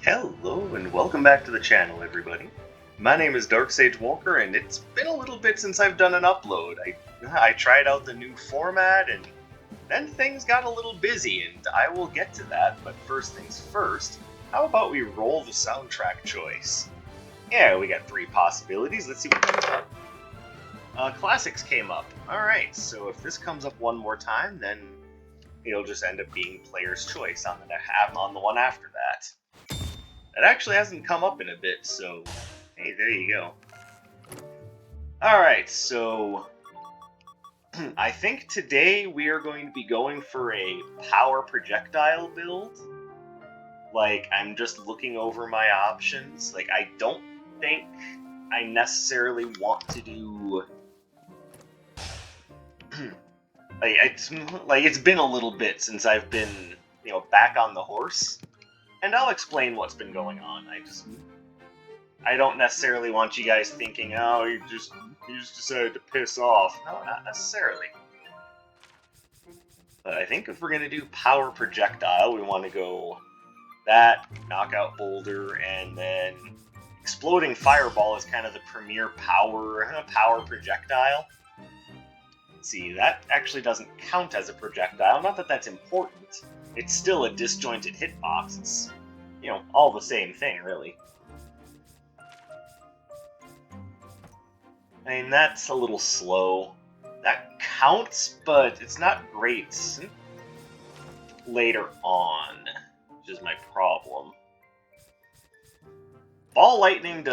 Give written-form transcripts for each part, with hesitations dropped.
Hello and welcome back to the channel, everybody. My name is Dark Sage Walker, and it's been a little bit since I've done an upload. I tried out the new format, and then things got a little busy, and I will get to that. But first things first, how about we roll the soundtrack choice? Yeah, we got 3 possibilities. Let's see what comes up. Classics came up. Alright, so if this comes up one more time, then it'll just end up being player's choice on the one after that. It actually hasn't come up in a bit, so hey, there you go. Alright, so I think today we are going to be going for a Power Projectile build. Like, I'm just looking over my options. Like, I don't think I necessarily want to do... it's been a little bit since I've been, back on the horse. And I'll explain what's been going on. I don't necessarily want you guys thinking, oh, you just decided to piss off. No, not necessarily. But I think if we're going to do Power Projectile, we want to go that, Knockout Boulder, and then Exploding Fireball is kind of the premier power projectile. See, that actually doesn't count as a projectile. Not that that's important. It's still a disjointed hitbox. It's, all the same thing, really. I mean, that's a little slow. That counts, but it's not great later on, which is my problem. Ball Lightning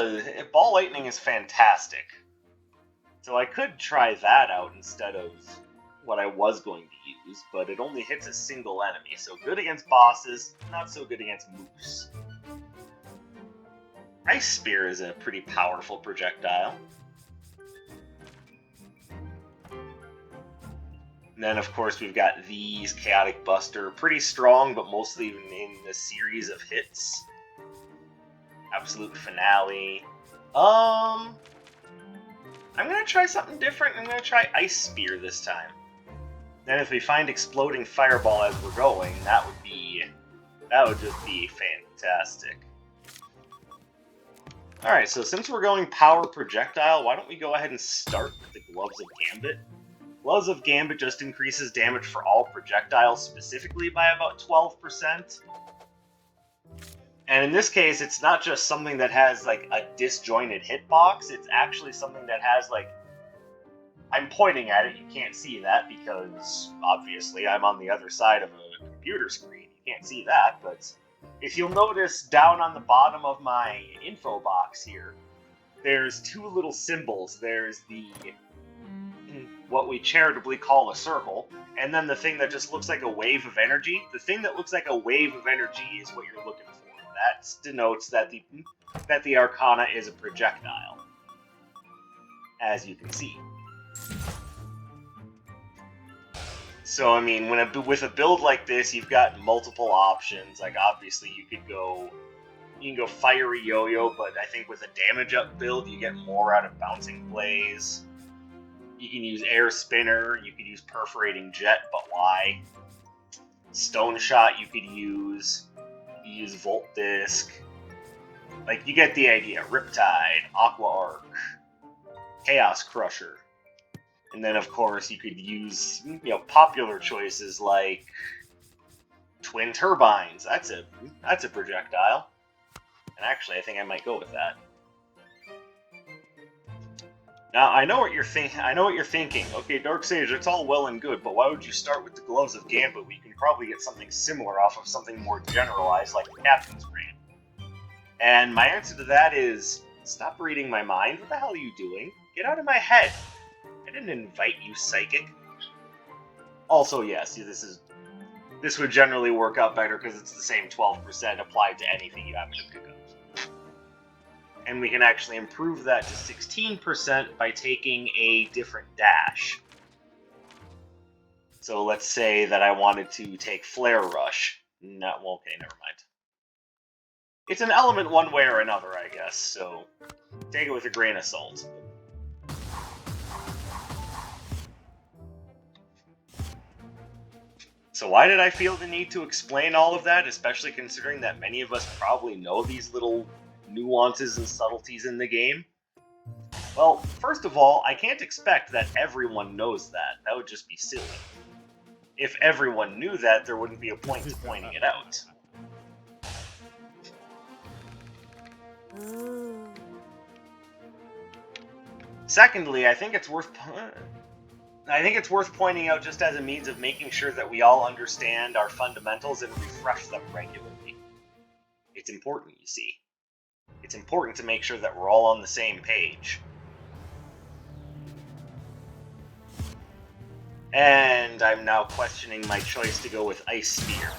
is fantastic. So I could try that out instead of what I was going to use, but it only hits a single enemy, so good against bosses, not so good against moose. Ice Spear is a pretty powerful projectile. And then, of course, we've got these Chaotic Buster, pretty strong, but mostly in the series of hits. Absolute Finale. I'm gonna try something different. I'm gonna try Ice Spear this time. Then if we find Exploding Fireball as we're going, that would just be fantastic. Alright, so since we're going Power Projectile, why don't we go ahead and start with the Gloves of Gambit. Gloves of Gambit just increases damage for all projectiles, specifically by about 12%. And in this case, it's not just something that has, like, a disjointed hitbox, it's actually something that has, like... I'm pointing at it, you can't see that because, obviously, I'm on the other side of a computer screen. You can't see that, but if you'll notice down on the bottom of my info box here, there's 2 little symbols. There's the, what we charitably call a circle, and then the thing that just looks like a wave of energy. The thing that looks like a wave of energy is what you're looking for. That denotes that the Arcana is a projectile, as you can see. So, I mean, with a build like this, you've got multiple options. Like, obviously, you can go Fiery Yo-Yo, but I think with a damage up build, you get more out of Bouncing Blaze. You can use Air Spinner, you could use Perforating Jet, but why? Stone Shot you could use Volt Disc. Like, you get the idea. Riptide, Aqua Arc, Chaos Crusher. And then, of course, you could use, popular choices like Twin Turbines. That's a projectile. And actually, I think I might go with that. Now, I know what you're thinking. Okay, Dark Sage, it's all well and good, but why would you start with the Gloves of Gambit? We can probably get something similar off of something more generalized, like the Captain's Brand. And my answer to that is, stop reading my mind. What the hell are you doing? Get out of my head. I didn't invite you, Psychic. Also, yes, this would generally work out better because it's the same 12% applied to anything you happen to pick up. And we can actually improve that to 16% by taking a different dash. So let's say that I wanted to take Flare Rush. No, well, okay, never mind. It's an element one way or another, I guess, so take it with a grain of salt. So why did I feel the need to explain all of that, especially considering that many of us probably know these little nuances and subtleties in the game? Well, first of all, I can't expect that everyone knows that. That would just be silly. If everyone knew that, there wouldn't be a point to pointing it out. Secondly, I think it's worth pointing out just as a means of making sure that we all understand our fundamentals and refresh them regularly. It's important, you see. It's important to make sure that we're all on the same page. And I'm now questioning my choice to go with Ice Spear.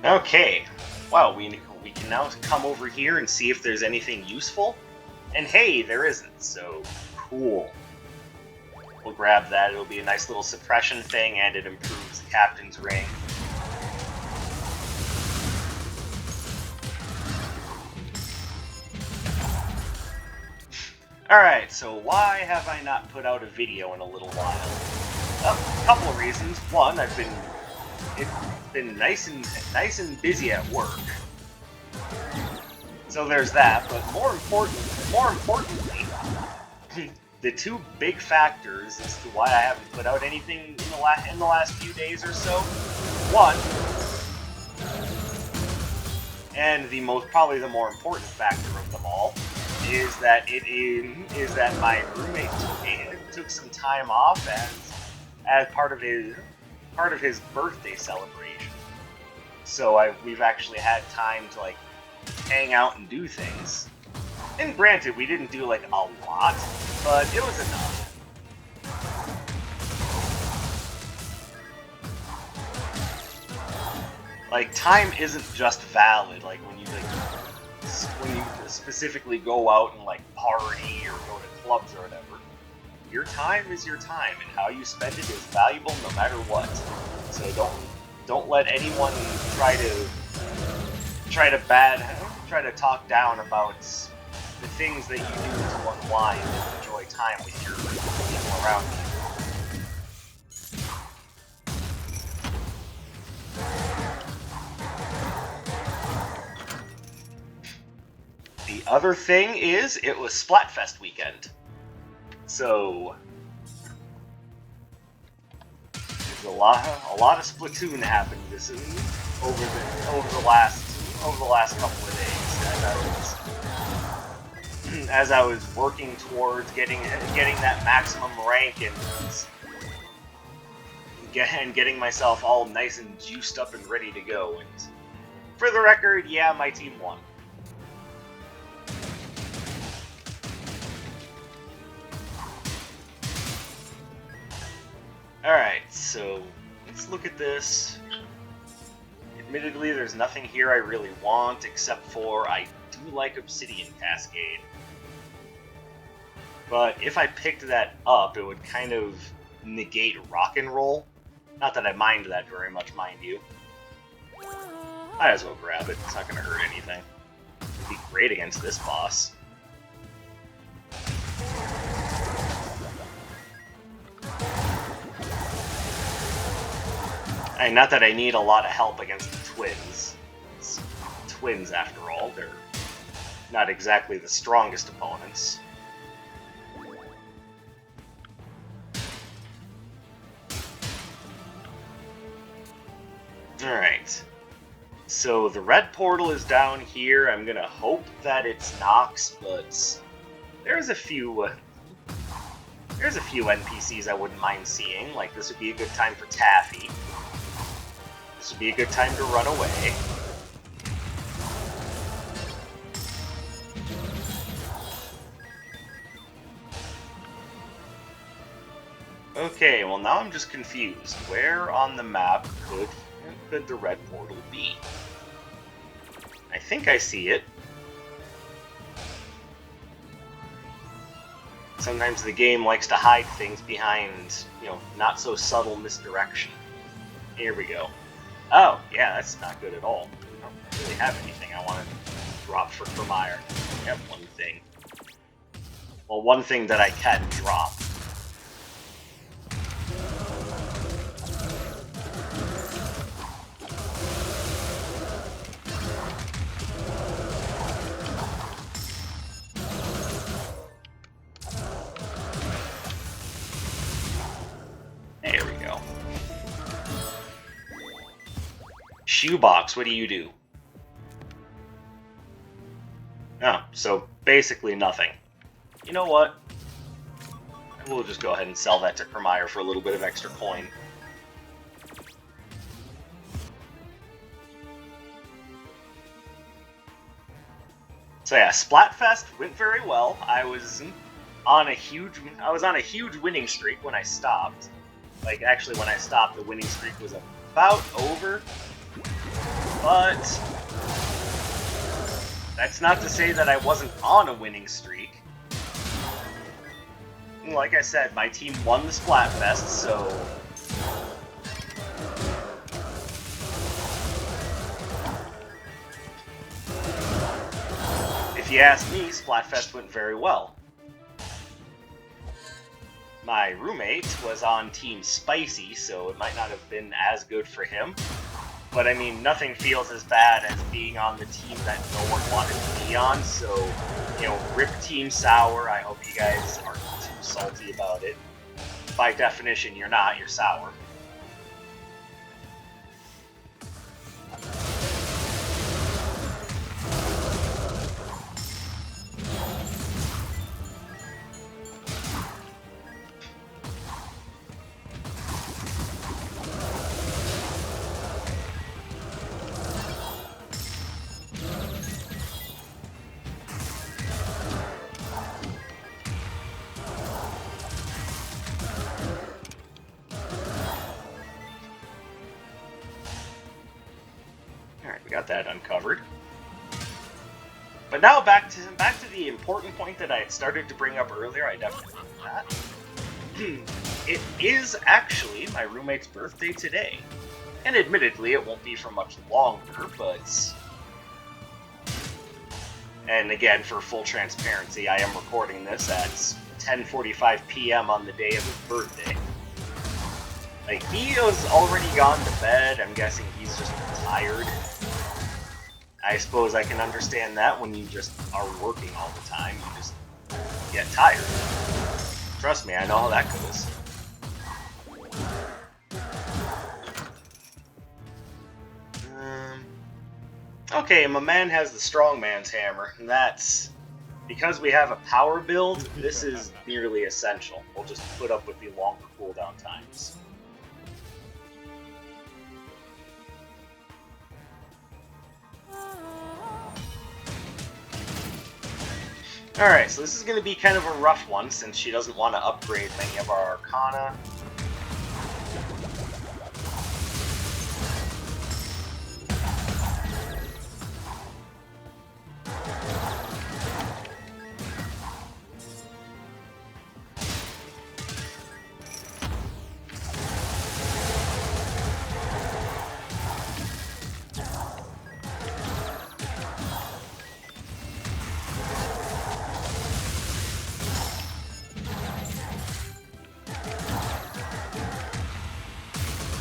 Okay, wow, we can now come over here and see if there's anything useful. And hey, there isn't, so cool. We'll grab that, it'll be a nice little suppression thing, and it improves the captain's ring. Alright, so why have I not put out a video in a little while? Well, a couple of reasons. One, it's been nice and busy at work. So there's that, but more importantly, the two big factors as to why I haven't put out anything in the last few days or so. One, and probably the more important factor of them all, is that my roommate took some time off as part of his birthday celebration. So we've actually had time to like hang out and do things. And granted, we didn't do like a lot, but it was enough. Like, time isn't just valid, like when you specifically go out and like party or go to clubs or whatever. Your time is your time, and how you spend it is valuable no matter what. So don't let anyone try to talk down about the things that you do to unwind and enjoy time with your people around you. The other thing is, it was Splatfest weekend. So there's a lot of Splatoon happened over the last couple of days as I was working towards getting that maximum rank and getting myself all nice and juiced up and ready to go. And for the record, yeah, my team won. Alright, so let's look at this. Admittedly, there's nothing here I really want, except for I do like Obsidian Cascade. But if I picked that up, it would kind of negate Rock and Roll. Not that I mind that very much, mind you. Might as well grab it, it's not gonna hurt anything. It'd be great against this boss. And not that I need a lot of help against the twins. It's twins, after all. They're not exactly the strongest opponents. Alright. So the red portal is down here. I'm gonna hope that it's Nox, but there's a few NPCs I wouldn't mind seeing. Like, this would be a good time for Taffy. This would be a good time to run away. Okay, well now I'm just confused. Where on the map could the red portal be? I think I see it. Sometimes the game likes to hide things behind, not so subtle misdirection. Here we go. Oh, yeah, that's not good at all. I don't really have anything I want to drop for Vermeer. I have one thing. Well, one thing that I can drop. There we go. Shoebox, what do you do? Oh, so basically nothing. You know what? We'll just go ahead and sell that to Vermeer for a little bit of extra coin. So yeah, Splatfest went very well. I was on a huge winning streak when I stopped. Like, actually, when I stopped, the winning streak was about over. But that's not to say that I wasn't on a winning streak. Like I said, my team won the Splatfest, so if you ask me, Splatfest went very well. My roommate was on Team Spicy, so it might not have been as good for him. But I mean, nothing feels as bad as being on the team that no one wanted to be on, so, rip Team Sour. I hope you guys aren't too salty about it. By definition, you're not, you're sour. Got that uncovered. But now back to the important point that I had started to bring up earlier. I definitely did that. It is actually my roommate's birthday today, and admittedly, it won't be for much longer. But and again, for full transparency, I am recording this at 10:45 p.m. on the day of his birthday. Like, he has already gone to bed. I'm guessing he's just tired. I suppose I can understand that when you just are working all the time, you just get tired. Trust me, I know how that goes. Okay, my man has the strongman's hammer, and that's because we have a power build. This is nearly essential. We'll just put up with the longer cooldown times. Alright, so this is going to be kind of a rough one since she doesn't want to upgrade many of our Arcana.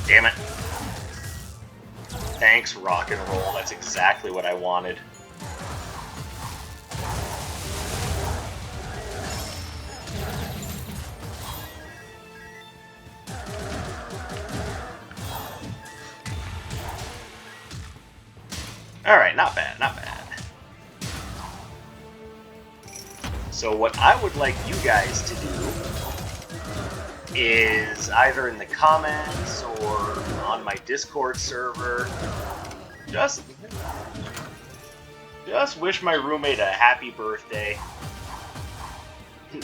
Damn it. Thanks, rock and roll. That's exactly what I wanted. Alright, not bad, not bad. So what I would like you guys to do is either in the comments or on my Discord server, just wish my roommate a happy birthday.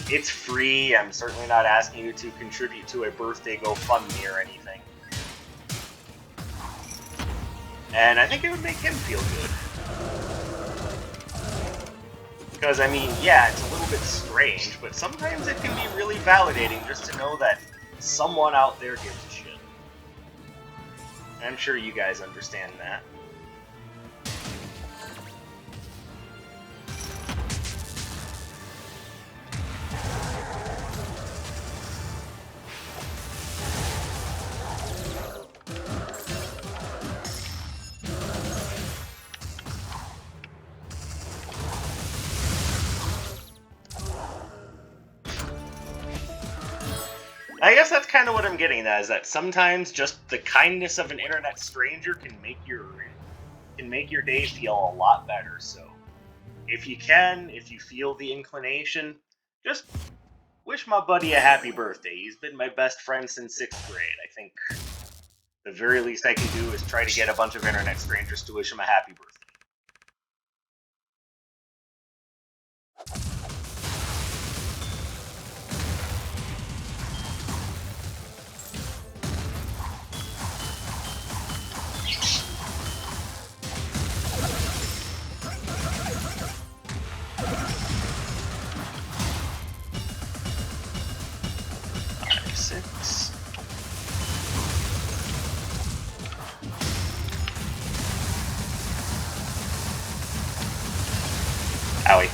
It's free. I'm certainly not asking you to contribute to a birthday GoFundMe or anything. And I think it would make him feel good. Because, I mean, yeah, it's a little bit strange, but sometimes it can be really validating just to know that someone out there gives a shit. I'm sure you guys understand that. I guess that's kind of what I'm getting at, is that sometimes just the kindness of an internet stranger can make your day feel a lot better. So, if you can, if you feel the inclination, just wish my buddy a happy birthday. He's been my best friend since 6th grade. I think the very least I can do is try to get a bunch of internet strangers to wish him a happy birthday. Owie.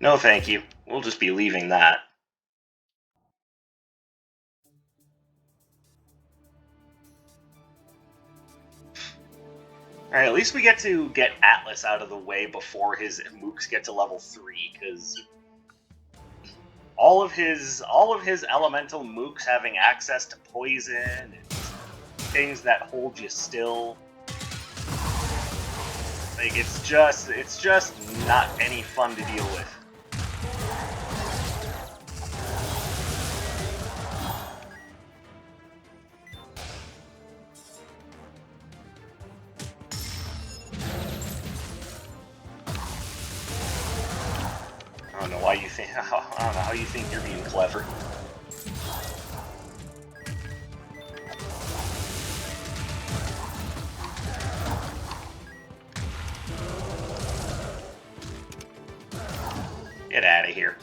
No, thank you. We'll just be leaving that. Alright, at least we get to get Atlas out of the way before his mooks get to level 3, because all of his elemental mooks having access to poison and things that hold you still, like, it's just not any fun to deal with. I don't know why you think. I don't know how you think you're being clever. Get out of here.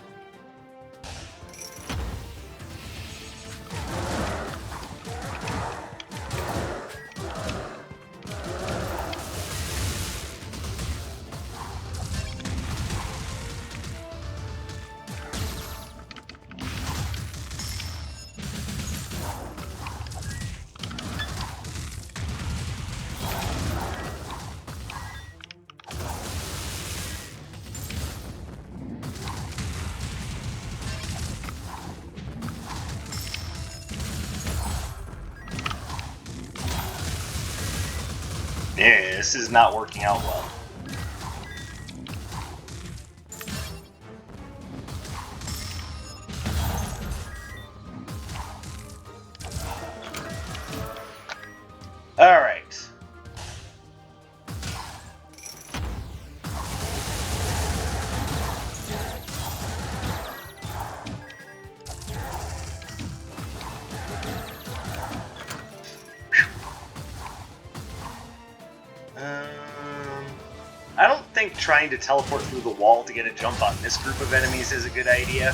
Yeah, this is not working out well. Alright. I don't think trying to teleport through the wall to get a jump on this group of enemies is a good idea.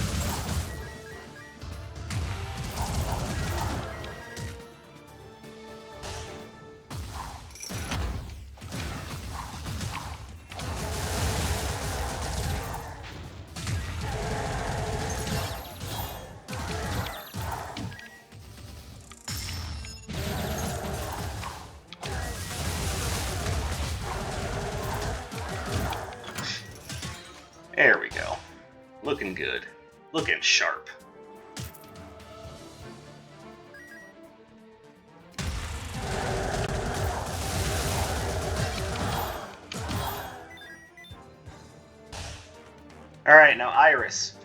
There we go. Looking good. Looking sharp. Alright, now Iris.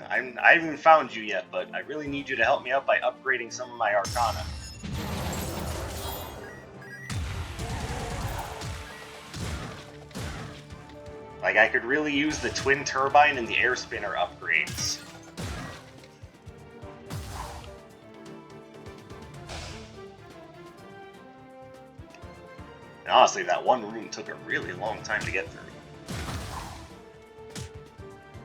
I haven't found you yet, but I really need you to help me out by upgrading some of my Arcana. Like, I could really use the twin turbine and the air spinner upgrades. And honestly, that one room took a really long time to get through.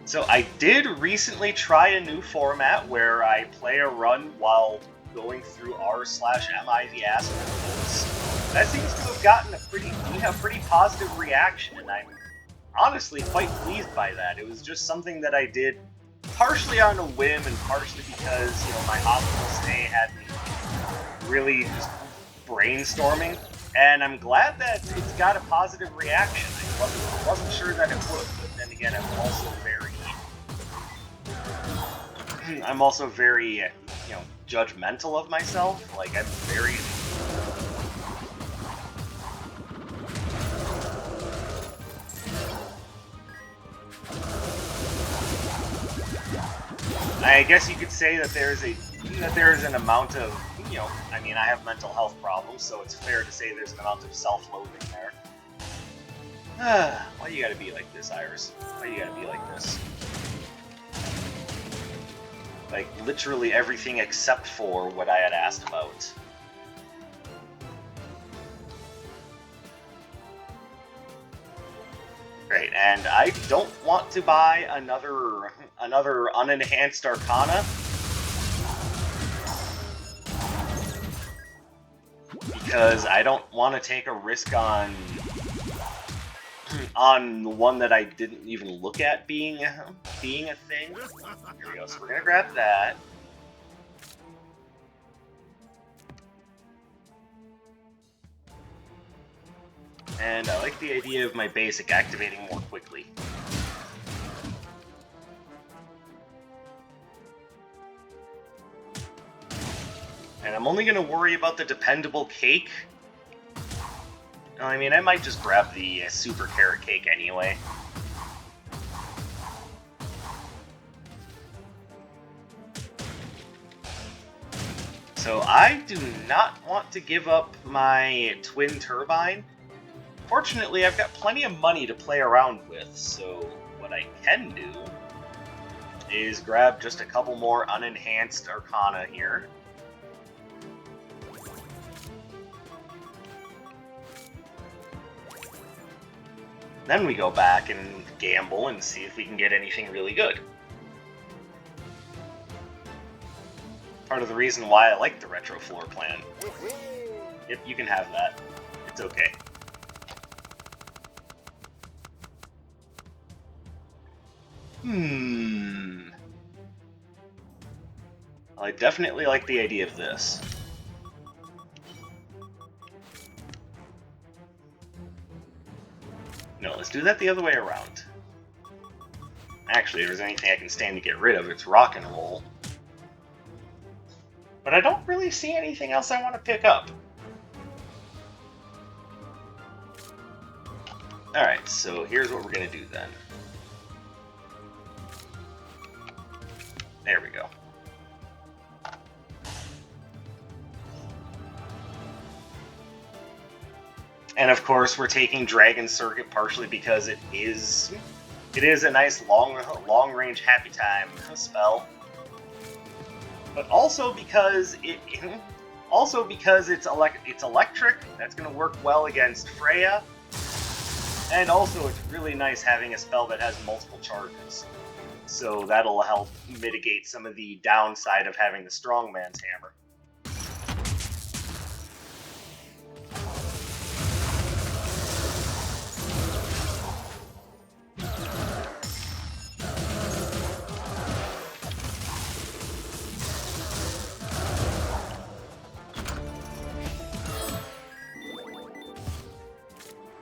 So I did recently try a new format where I play a run while going through r/mi the Asteroids. That seems to have gotten a pretty positive reaction, and I'm honestly quite pleased by that. It was just something that I did partially on a whim and partially because, you know, my hospital stay had me really just brainstorming, and I'm glad that it's got a positive reaction. I wasn't sure that it would, but then again, I'm also very, you know, judgmental of myself. Like, I'm very... I guess you could say that there's an amount of, you know, I mean, I have mental health problems, so it's fair to say there's an amount of self-loathing there. Why you gotta be like this, Iris? Why you gotta be like this? Like, literally everything except for what I had asked about. Great, and I don't want to buy another unenhanced Arcana. Because I don't want to take a risk on the one that I didn't even look at being a thing. Here we go, so we're gonna grab that. And I like the idea of my basic activating more quickly. And I'm only gonna worry about the dependable cake. I mean, I might just grab the super carrot cake anyway. So I do not want to give up my twin turbine. Fortunately, I've got plenty of money to play around with, so what I can do is grab just a couple more unenhanced Arcana here. Then we go back and gamble and see if we can get anything really good. Part of the reason why I like the retro floor plan. Yep, you can have that. It's okay. Well, I definitely like the idea of this. No, let's do that the other way around. Actually, if there's anything I can stand to get rid of, it's rock and roll. But I don't really see anything else I want to pick up. Alright, so here's what we're going to do then. There we go. And of course, we're taking Dragon Circuit partially because it is a nice long-range happy time spell, but also because it's electric. That's going to work well against Freya, and also it's really nice having a spell that has multiple charges. So that'll help mitigate some of the downside of having the Strongman's Hammer.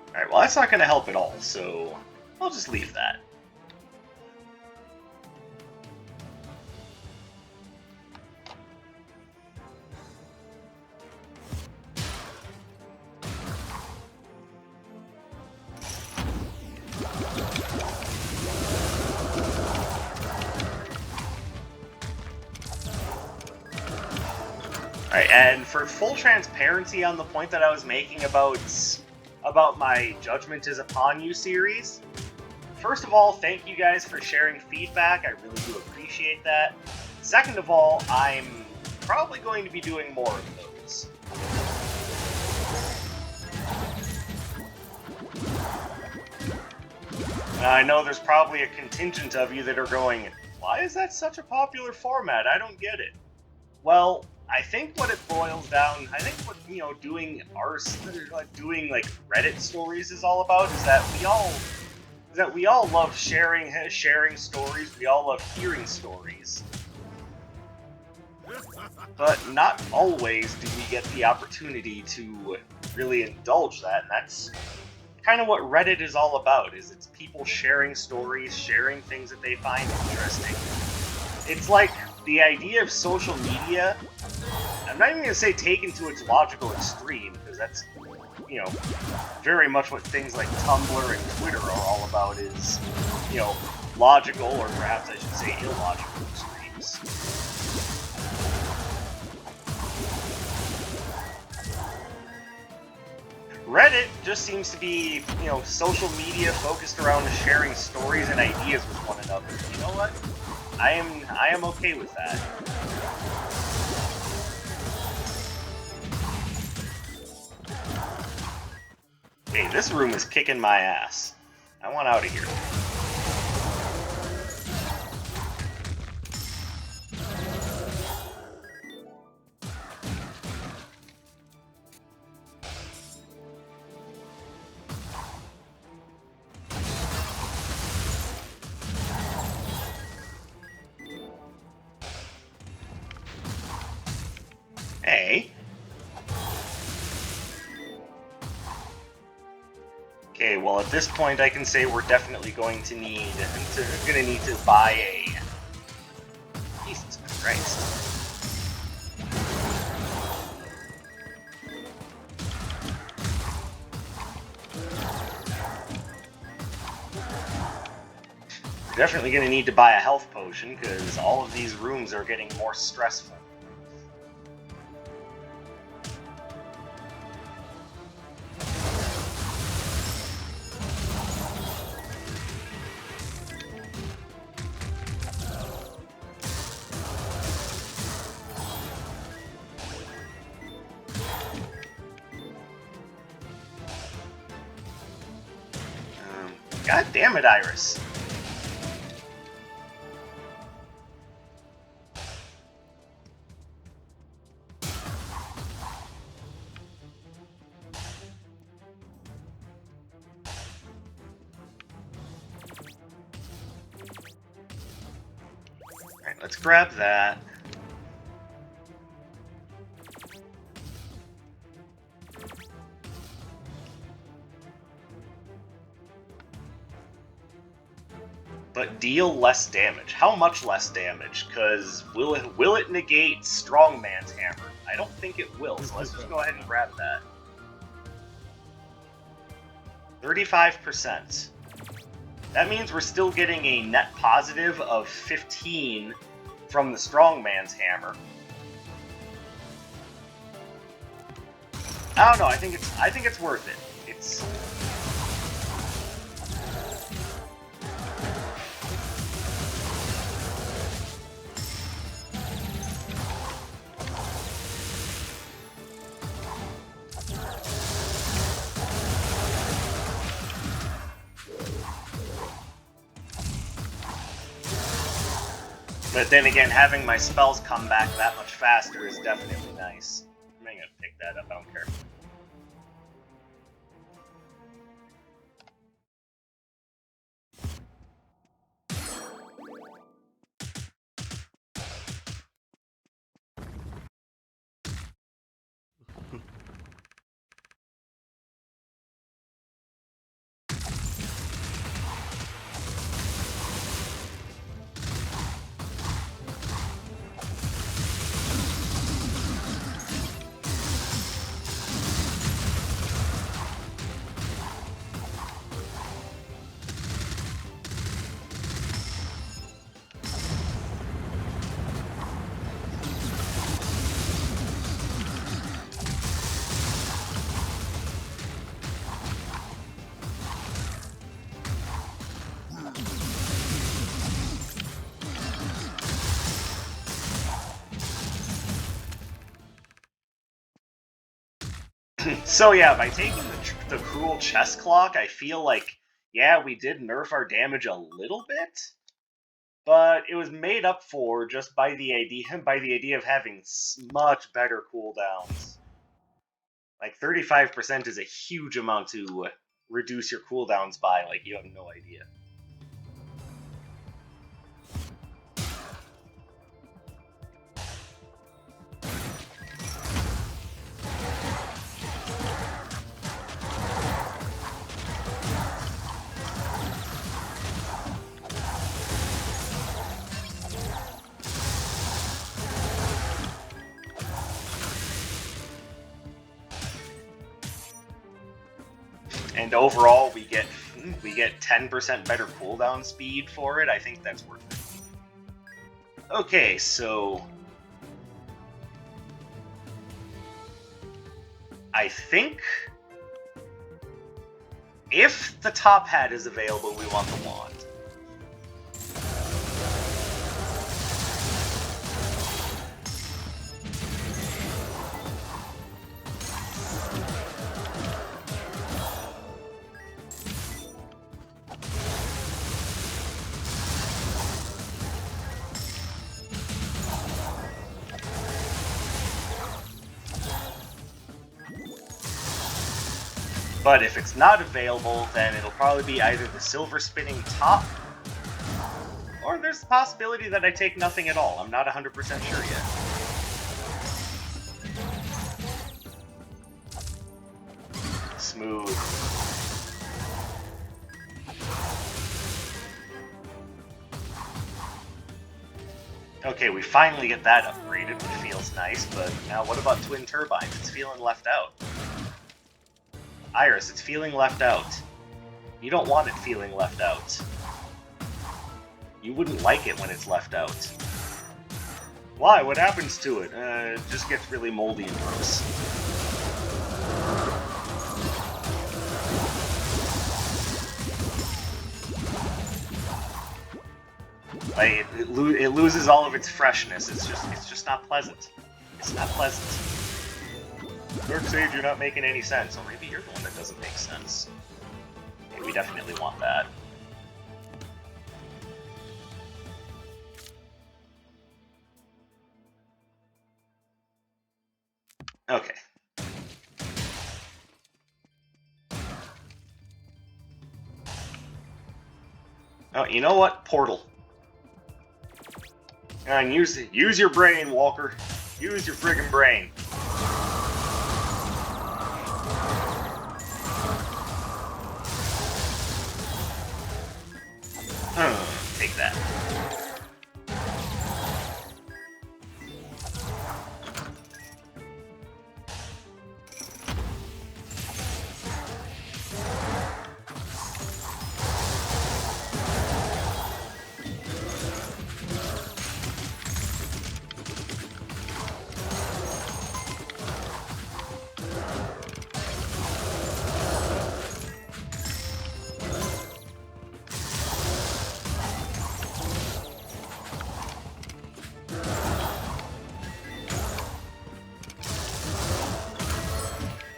Alright, well that's not going to help at all, so I'll just leave that. Alright, and for full transparency on the point that I was making about my Judgment is Upon You series, first of all, thank you guys for sharing feedback. I really do appreciate that. Second of all, I'm probably going to be doing more of those. I know there's probably a contingent of you that are going, why is that such a popular format? I don't get it. Well, I think what it boils down, I think what, you know, doing like Reddit stories is all about is that we all love sharing stories, we all love hearing stories. But not always do we get the opportunity to really indulge that, and that's kind of what Reddit is all about, is it's people sharing stories, sharing things that they find interesting. It's like the idea of social media, I'm not even going to say taken to its logical extreme, because that's, you know, very much what things like Tumblr and Twitter are all about is, you know, logical, or perhaps I should say illogical extremes. Reddit just seems to be, you know, social media focused around sharing stories and ideas with one another. You know what? I am okay with that. Hey, this room is kicking my ass. I want out of here. Hey. Okay, well at this point I can say we're definitely going to need to buy a... Jesus Christ. Definitely going to need to buy a health potion, because all of these rooms are getting more stressful. God damn it, Iris. Alright, let's grab that. But deal less damage. How much less damage? Because will it negate Strongman's hammer? I don't think it will, so let's just go ahead and grab that. 35%. That means we're still getting a net positive of 15 from the Strongman's hammer. I don't know, I think it's worth it. It's... But then again, having my spells come back that much faster is definitely nice. I'm gonna pick that up, I don't care. So yeah, by taking the cruel chess clock, I feel like, yeah, we did nerf our damage a little bit, but it was made up for just by the idea of having much better cooldowns. Like 35% is a huge amount to reduce your cooldowns by, like you have no idea. And overall, we get 10% better cooldown speed for it. I think that's worth it. Okay, so I think if the top hat is available, we want the wand. But if it's not available, then it'll probably be either the silver spinning top, or there's the possibility that I take nothing at all. I'm not 100% sure yet. Smooth. Okay, we finally get that upgraded, which feels nice, but now what about twin turbines? It's feeling left out. Iris, it's feeling left out. You don't want it feeling left out. You wouldn't like it when it's left out. Why? What happens to it? It just gets really moldy and gross. Like, it loses all of its freshness. It's just not pleasant. It's not pleasant. Dark Sage, you're not making any sense. Or maybe you're the one that doesn't make sense. Okay, we definitely want that. Okay. Oh, you know what? Portal. And use your brain, Walker. Use your friggin' brain. Take that.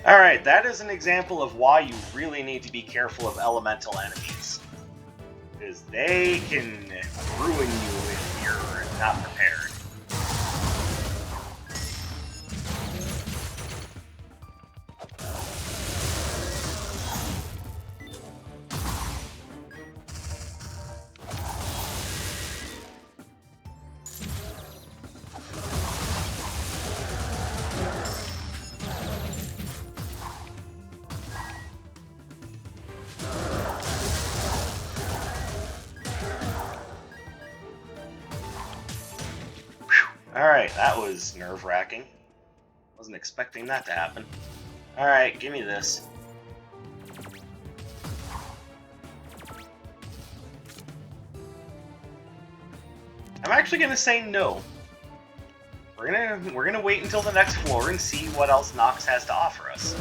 Alright, that is an example of why you really need to be careful of elemental enemies. Because they can ruin you if you're not prepared. Alright, that was nerve-wracking. Wasn't expecting that to happen. Alright, give me this. I'm actually gonna say no. We're gonna wait until the next floor and see what else Nox has to offer us.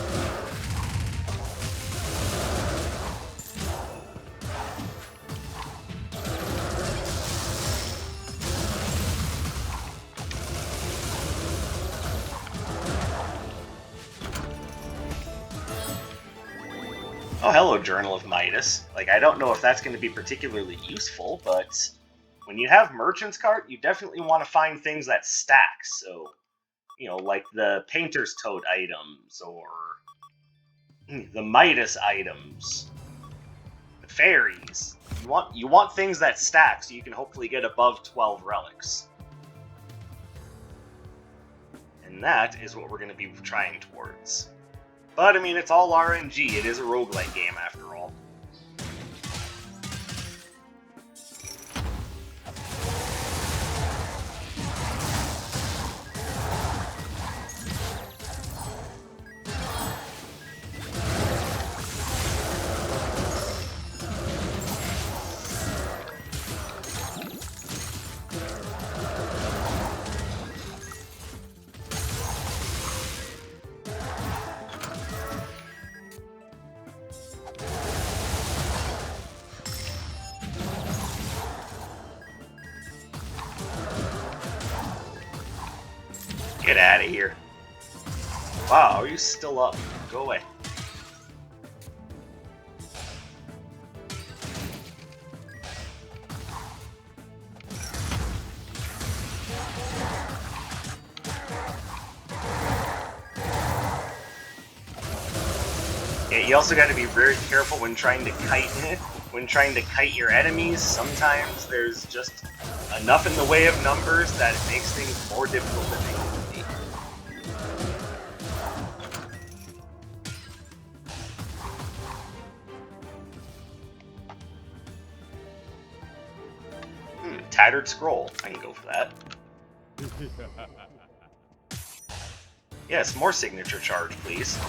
Oh, hello, Journal of Midas. Like, I don't know if that's going to be particularly useful, but when you have Merchant's Cart, you definitely want to find things that stack. So, you know, like the Painter's Toad items, or the Midas items, the fairies. You want things that stack so you can hopefully get above 12 relics. And that is what we're going to be trying towards. But, I mean, it's all RNG. It is a roguelike game, after all. Get out of here. Wow, are you still up? Go away. Yeah, you also got to be very careful when trying to kite your enemies. Sometimes there's just enough in the way of numbers that it makes things more difficult than they need to be. Tattered Scroll. I can go for that. Yes, more signature charge, please.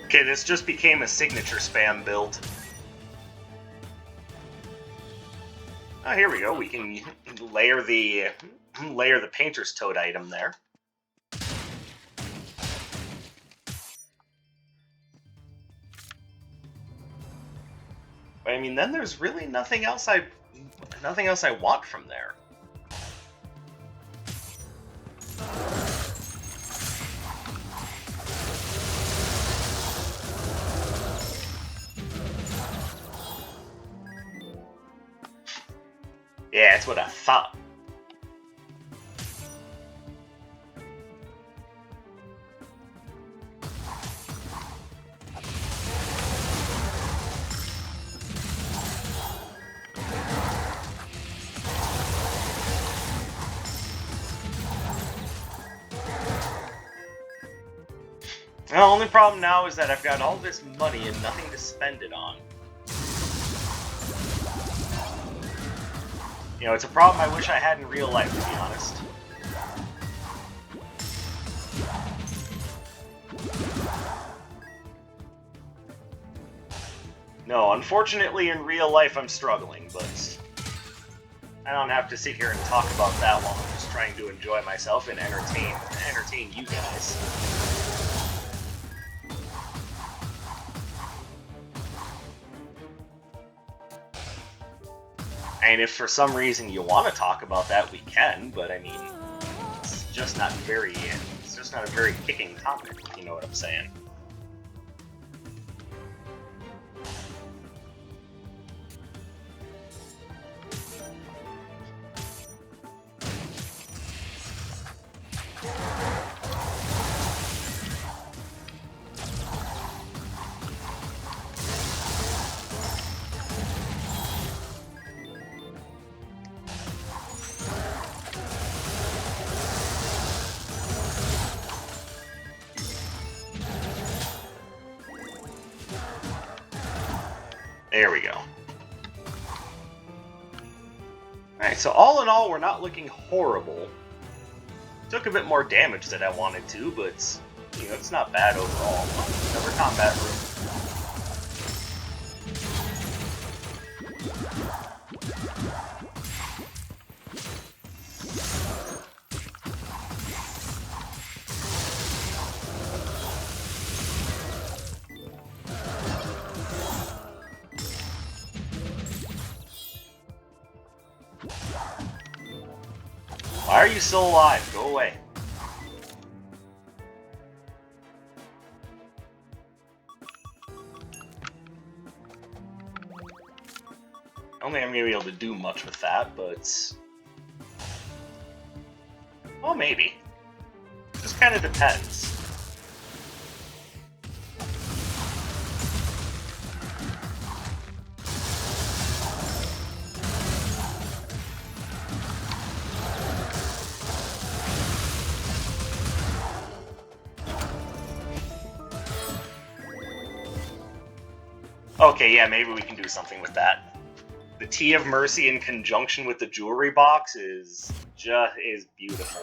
Okay, this just became a signature spam build. Oh, here we go. We can layer the Painter's Toad item there. But I mean, then there's really nothing else I want from there. Yeah, that's what I thought. The only problem now is that I've got all this money and nothing to spend it on. You know, it's a problem I wish I had in real life, to be honest. No, unfortunately in real life I'm struggling, but I don't have to sit here and talk about that while I'm just trying to enjoy myself and entertain you guys. And if for some reason you want to talk about that, we can, but I mean, it's just not a very kicking topic, if you know what I'm saying. There we go. Alright, so all in all, we're not looking horrible. Took a bit more damage than I wanted to, but, you know, it's not bad overall. Another combat room. Why are you still alive? Go away. I don't think I'm going to be able to do much with that, but... well, maybe. Just kind of depends. Okay, yeah, maybe we can do something with that. The Tea of Mercy in conjunction with the jewelry box is beautiful.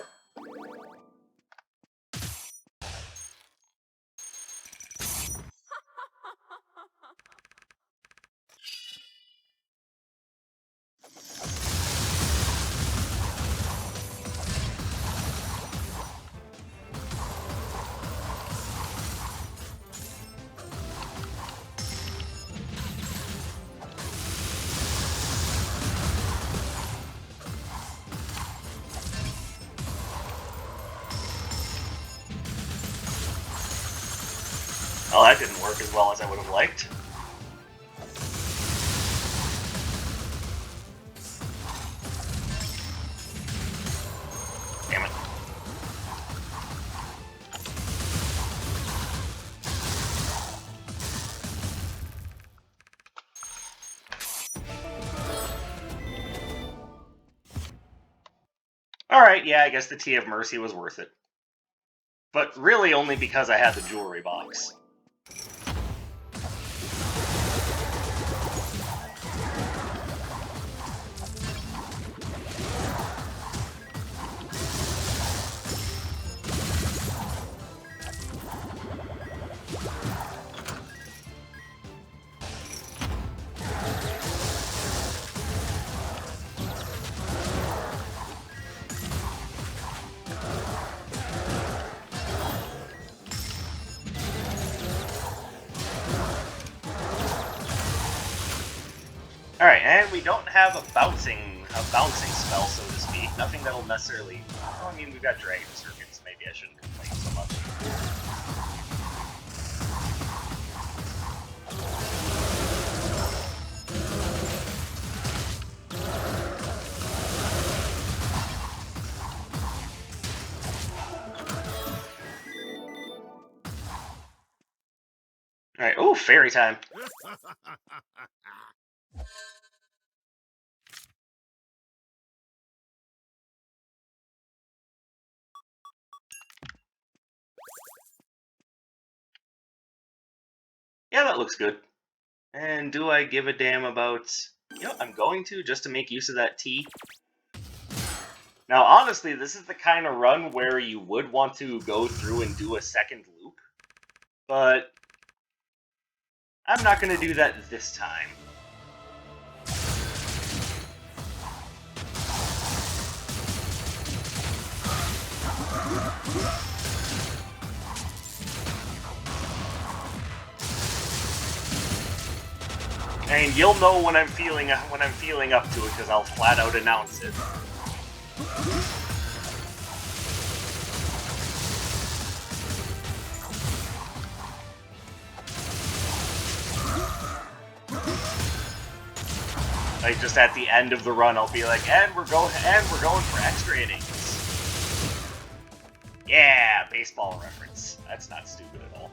Well, that didn't work as well as I would have liked. Damn it. Alright, yeah, I guess the Tea of Mercy was worth it. But really only because I had the jewelry box. Alright, and we don't have a bouncing spell, so to speak. Nothing that'll necessarily... well, I mean, we've got Dragon Circuits, maybe I shouldn't complain so much. Alright, ooh, fairy time. Yeah, that looks good. And do I give a damn about... you know, I'm going to, just to make use of that tea. Now, honestly, this is the kind of run where you would want to go through and do a second loop. But... I'm not going to do that this time. And you'll know when I'm feeling up to it, because I'll flat out announce it. Like just at the end of the run, I'll be like, and we're going for extra innings. Yeah, baseball reference. That's not stupid at all.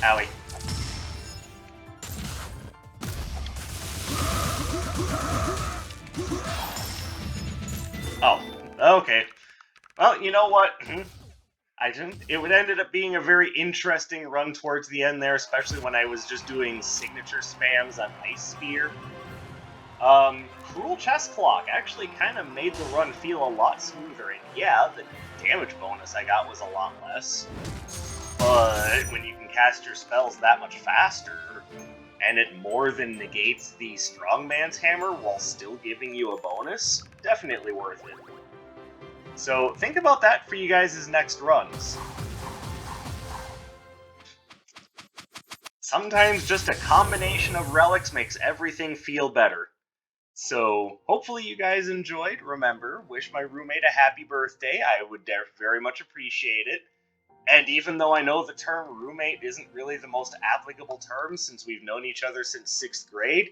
Owie. Oh, okay. Well, you know what? It would ended up being a very interesting run towards the end there, especially when I was just doing signature spams on Ice Spear. Cruel Chest Clock actually kind of made the run feel a lot smoother, and yeah, the damage bonus I got was a lot less. But when you can cast your spells that much faster, and it more than negates the Strongman's Hammer while still giving you a bonus, definitely worth it. So think about that for you guys' next runs. Sometimes just a combination of relics makes everything feel better. So, hopefully you guys enjoyed. Remember, wish my roommate a happy birthday. I would very much appreciate it. And even though I know the term roommate isn't really the most applicable term since we've known each other since 6th grade,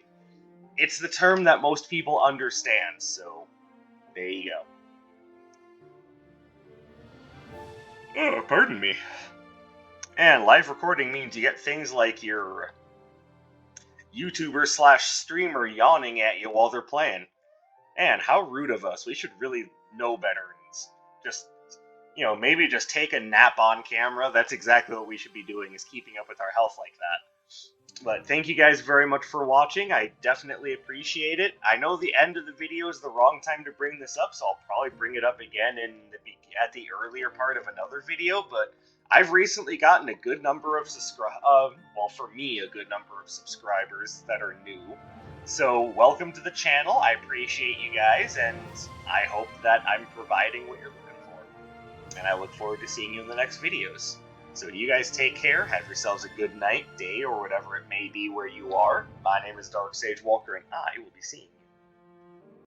it's the term that most people understand, so there you go. Oh, pardon me. And live recording means you get things like your YouTuber slash streamer yawning at you while they're playing. And how rude of us. We should really know better and just, maybe just take a nap on camera. That's exactly what we should be doing, is keeping up with our health like that. But thank you guys very much for watching. I definitely appreciate it. I know the end of the video is the wrong time to bring this up, so I'll probably bring it up again at the earlier part of another video, but I've recently gotten a good number of for me, a good number of subscribers that are new. So welcome to the channel. I appreciate you guys, and I hope that I'm providing what you're looking for. And I look forward to seeing you in the next videos. So you guys take care, have yourselves a good night, day, or whatever it may be where you are. My name is Dark Sage Walker, and I will be seeing you